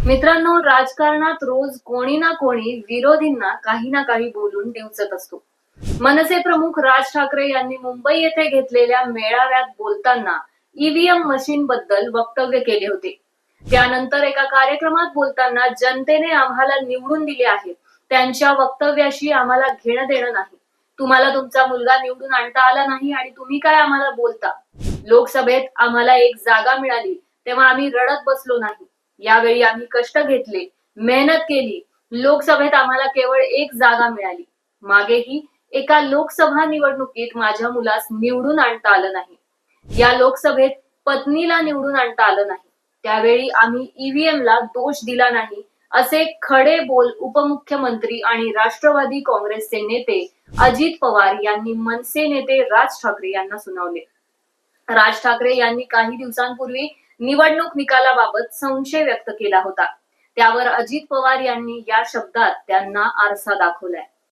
मित्रांनो, राजकारणात रोज कोणी ना कोणी विरोधींना काही ना काही बोलून डिवचत असतो. मनसे प्रमुख राज ठाकरे यांनी मुंबई येथे घेतलेल्या मेळाव्यात बोलताना ईव्हीएम मशीन बद्दल वक्तव्य केले होते. त्यानंतर एका कार्यक्रमात बोलताना जनतेने आम्हाला निवडून दिले आहे, त्यांच्या वक्तव्याशी आम्हाला घेणं देणं नाही. तुम्हाला तुमचा मुलगा निवडून आणता आला नाही आणि तुम्ही काय आम्हाला बोलता. लोकसभेत आम्हाला एक जागा मिळाली तेव्हा आम्ही रडत बसलो नाही. यावेळी आम्ही कष्ट घेतले, मेहनत केली. लोकसभेत आम्हाला केवळ एक जागा मिळाली. मागेही एका लोकसभा निवडणुकीत माझ्या मुलास निवडून आणता आलं नाही. या लोकसभेत पत्नीला निवडून आणता आलं नाही. त्यावेळी आम्ही ईव्हीएम ला दोष दिला नाही, असे खडे बोल उपमुख्यमंत्री आणि राष्ट्रवादी काँग्रेसचे नेते अजित पवार यांनी मनसे नेते राज ठाकरे यांना सुनावले. राज ठाकरे यांनी काही दिवसांपूर्वी निवडणूक निकालाबाबत संशय व्यक्त केला होता. त्यावर अजित पवार यांनी या शब्दात त्यांना आरसा दाखवलाय.